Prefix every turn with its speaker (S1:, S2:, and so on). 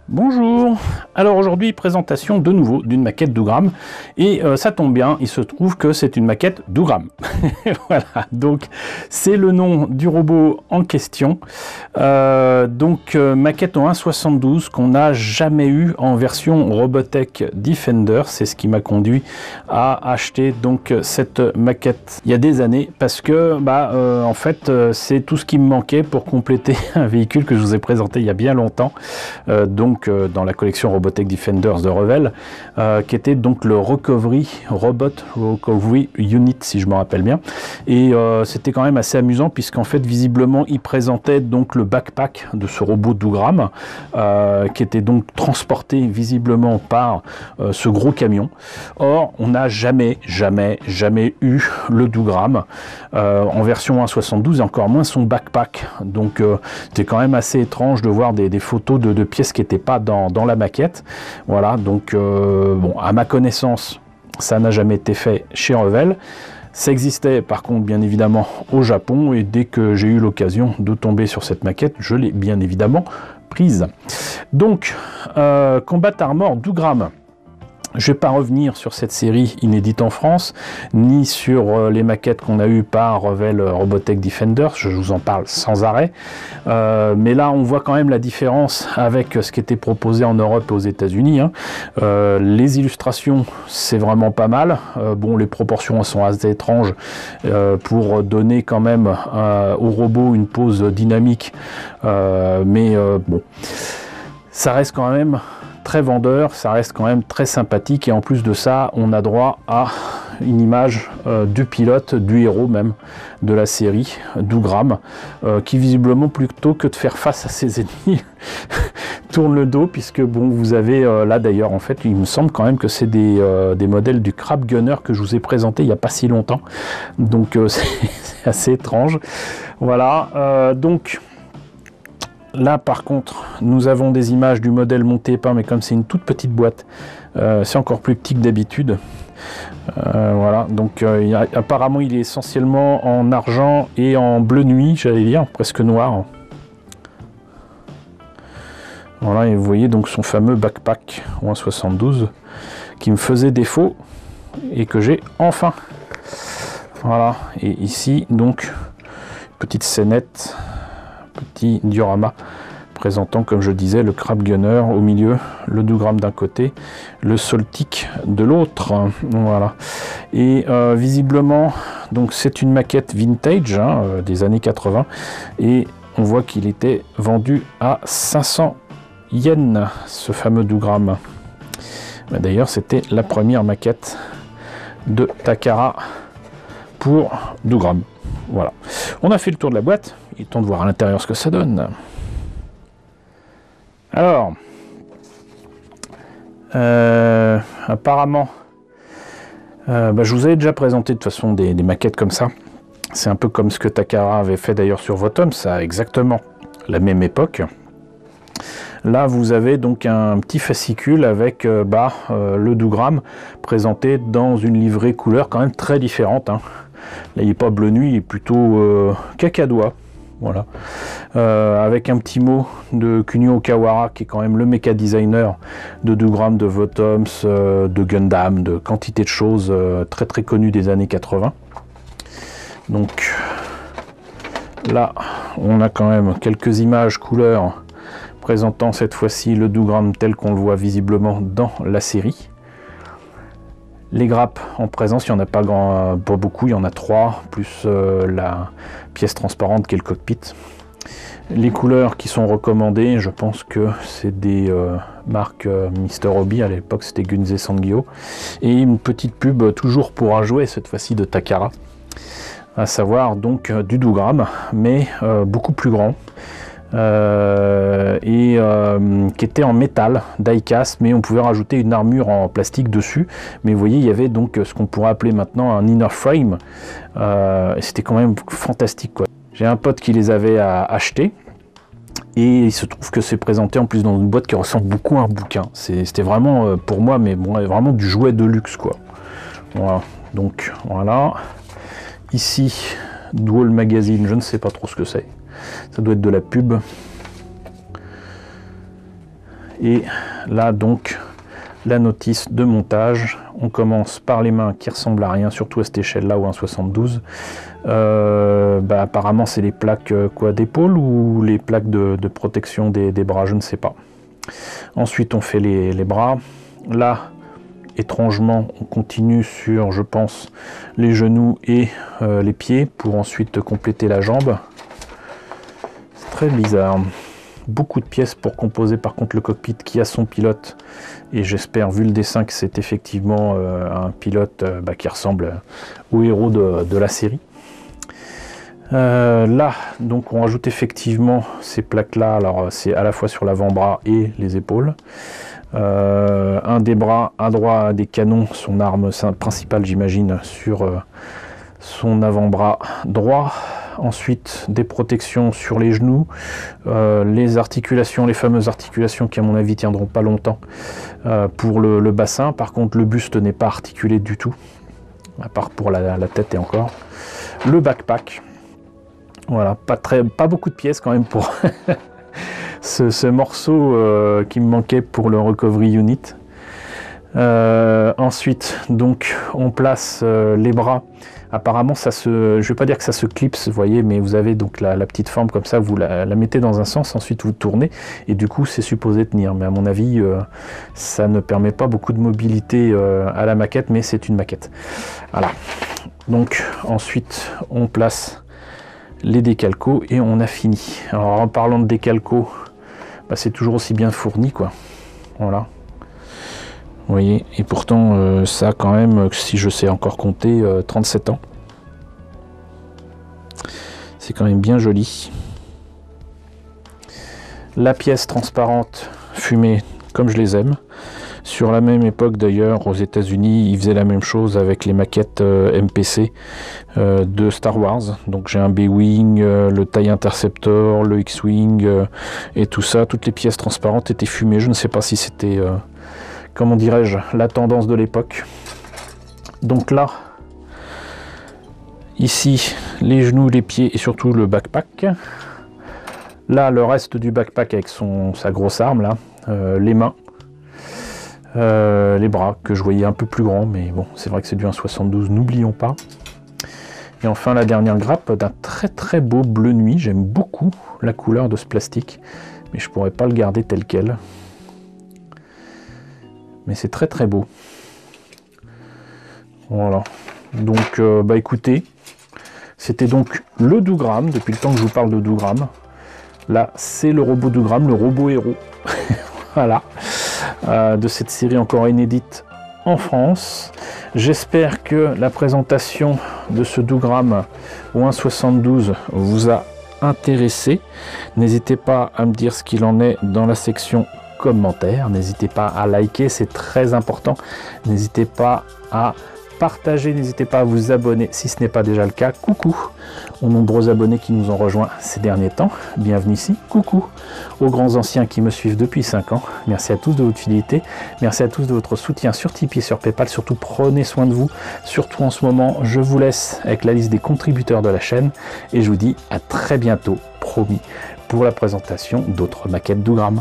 S1: Bonjour, alors aujourd'hui présentation de nouveau d'une maquette Dougram et ça tombe bien, il se trouve que c'est une maquette Dougram. Voilà, donc c'est le nom du robot en question. Maquette en 1.72 qu'on n'a jamais eu en version Robotech Defender, c'est ce qui m'a conduit à acheter donc cette maquette il y a des années parce que en fait c'est tout ce qui me manquait pour compléter un véhicule que je vous ai présenté il y a bien longtemps. Dans la collection Robotech Defenders de Revell, qui était donc le Recovery Unit, si je me rappelle bien. Et c'était quand même assez amusant, puisqu'en fait, visiblement, il présentait donc le backpack de ce robot Dougram, qui était donc transporté visiblement par ce gros camion. Or, on n'a jamais eu le Dougram en version 1.72 et encore moins son backpack. Donc, c'était quand même assez étrange de voir des photos de pièces qui n'étaient pas dans la maquette. Voilà, donc bon, à ma connaissance, ça n'a jamais été fait chez Revell. Ça existait par contre bien évidemment au Japon, et dès que j'ai eu l'occasion de tomber sur cette maquette, je l'ai bien évidemment prise. Donc, Combat Armor Dougram. Je ne vais pas revenir sur cette série inédite en France, ni sur les maquettes qu'on a eues par Revell Robotech Defenders, je vous en parle sans arrêt. Mais là, on voit quand même la différence avec ce qui était proposé en Europe et aux États-Unis. Les illustrations, c'est vraiment pas mal. Bon, les proportions sont assez étranges pour donner quand même au robot une pose dynamique. Bon, ça reste quand même très vendeur, ça reste quand même très sympathique, et en plus de ça on a droit à une image du pilote, du héros même de la série Dougram, qui visiblement, plutôt que de faire face à ses ennemis, tourne le dos, puisque bon, vous avez là d'ailleurs, en fait il me semble quand même que c'est des modèles du Crab Gunner que je vous ai présenté il n'y a pas si longtemps, donc c'est assez étrange. Voilà, donc là par contre nous avons des images du modèle monté et peint, mais comme c'est une toute petite boîte, c'est encore plus petit que d'habitude. Voilà, donc apparemment il est essentiellement en argent et en bleu nuit, j'allais dire, presque noir. Voilà, et vous voyez donc son fameux backpack en 1.72 qui me faisait défaut et que j'ai enfin. Voilà, et ici donc petite scénette, petit diorama présentant, comme je disais, le Crab Gunner au milieu, le Dougram d'un côté, le Soltic de l'autre. Voilà. Et visiblement, donc c'est une maquette vintage des années 80, et on voit qu'il était vendu à 500 yens, ce fameux Dougram. D'ailleurs, c'était la première maquette de Takara pour Dougram. Voilà. On a fait le tour de la boîte. Il est temps de voir à l'intérieur ce que ça donne. Alors, apparemment, je vous avais déjà présenté de toute façon des maquettes comme ça. C'est un peu comme ce que Takara avait fait d'ailleurs sur Votom, ça a exactement la même époque. Là, vous avez donc un petit fascicule avec le Dougram présenté dans une livrée couleur quand même très différente. Là, il n'est pas bleu nuit, il est plutôt cacadois. Voilà, avec un petit mot de Kunio Okawara, qui est quand même le méca designer de Dougram, de Votoms, de Gundam, de quantité de choses très très connues des années 80. Donc là, on a quand même quelques images couleurs présentant cette fois-ci le Dougram tel qu'on le voit visiblement dans la série. Les grappes en présence, il n'y en a pas beaucoup, il y en a 3, plus la pièce transparente qui est le cockpit. Les couleurs qui sont recommandées, je pense que c'est des marques Mr. Hobby, à l'époque c'était Gunze Sangyo. Et une petite pub toujours pour un jouet, cette fois-ci de Takara, à savoir donc du Dougram, mais beaucoup plus grand. Qui était en métal, die-cast, mais on pouvait rajouter une armure en plastique dessus. Mais vous voyez, il y avait donc ce qu'on pourrait appeler maintenant un inner frame, et c'était quand même fantastique, quoi. J'ai un pote qui les avait achetés, et il se trouve que c'est présenté en plus dans une boîte qui ressemble beaucoup à un bouquin. C'était vraiment pour moi, mais bon, vraiment du jouet de luxe, quoi. Voilà, donc voilà. Ici, Dual Magazine, je ne sais pas trop ce que c'est. Ça doit être de la pub. Et là donc la notice de montage. On commence par les mains qui ressemblent à rien, surtout à cette échelle là ou un 72. Apparemment c'est les plaques quoi d'épaule ou les plaques de protection des bras, je ne sais pas. Ensuite on fait les bras. Là étrangement on continue sur, je pense, les genoux et les pieds pour ensuite compléter la jambe. C'est très bizarre. Beaucoup de pièces pour composer par contre le cockpit qui a son pilote, et j'espère, vu le dessin, que c'est effectivement un pilote qui ressemble au héros de la série. Là donc on rajoute effectivement ces plaques là, alors c'est à la fois sur l'avant-bras et les épaules. Un des bras à droite des canons, son arme principale j'imagine, sur son avant-bras droit. Ensuite des protections sur les genoux, les articulations, les fameuses articulations qui à mon avis tiendront pas longtemps pour le bassin. Par contre le buste n'est pas articulé du tout, à part pour la tête et encore. Le backpack, voilà, pas beaucoup de pièces quand même pour ce morceau qui me manquait pour le recovery unit. Ensuite donc on place les bras. Apparemment ça se, je vais pas dire que ça se clipse, vous voyez, mais vous avez donc la petite forme comme ça, vous la mettez dans un sens, ensuite vous tournez et du coup c'est supposé tenir, mais à mon avis ça ne permet pas beaucoup de mobilité à la maquette, mais c'est une maquette. Voilà, donc ensuite on place les décalcos et on a fini. Alors en parlant de décalcos, c'est toujours aussi bien fourni quoi, voilà. Vous voyez, et pourtant ça quand même, si je sais encore compter, 37 ans. C'est quand même bien joli. La pièce transparente fumée comme je les aime. Sur la même époque d'ailleurs, aux États-Unis, ils faisaient la même chose avec les maquettes MPC de Star Wars. Donc j'ai un B-Wing, le TIE Interceptor, le X-Wing et tout ça. Toutes les pièces transparentes étaient fumées. Je ne sais pas si c'était... comment dirais-je, la tendance de l'époque. Donc là, ici, les genoux, les pieds et surtout le backpack. Là, le reste du backpack avec sa grosse arme, là, les mains, les bras, que je voyais un peu plus grands, mais bon, c'est vrai que c'est du 1,72, n'oublions pas. Et enfin, la dernière grappe d'un très très beau bleu nuit. J'aime beaucoup la couleur de ce plastique, mais je pourrais pas le garder tel quel. Mais c'est très très beau. Voilà. Donc écoutez, c'était donc le Dougram, depuis le temps que je vous parle de Dougram. Là c'est le robot Dougram, le robot héros. Voilà. De cette série encore inédite en France. J'espère que la présentation de ce Dougram au 1,72 vous a intéressé. N'hésitez pas à me dire ce qu'il en est dans la section commentaires. N'hésitez pas à liker, c'est très important. N'hésitez pas à partager, n'hésitez pas à vous abonner si ce n'est pas déjà le cas. Coucou aux nombreux abonnés qui nous ont rejoints ces derniers temps. Bienvenue ici. Coucou aux grands anciens qui me suivent depuis 5 ans. Merci à tous de votre fidélité. Merci à tous de votre soutien sur Tipeee et sur Paypal. Surtout prenez soin de vous. Surtout en ce moment, je vous laisse avec la liste des contributeurs de la chaîne et je vous dis à très bientôt, promis, pour la présentation d'autres maquettes Dougram.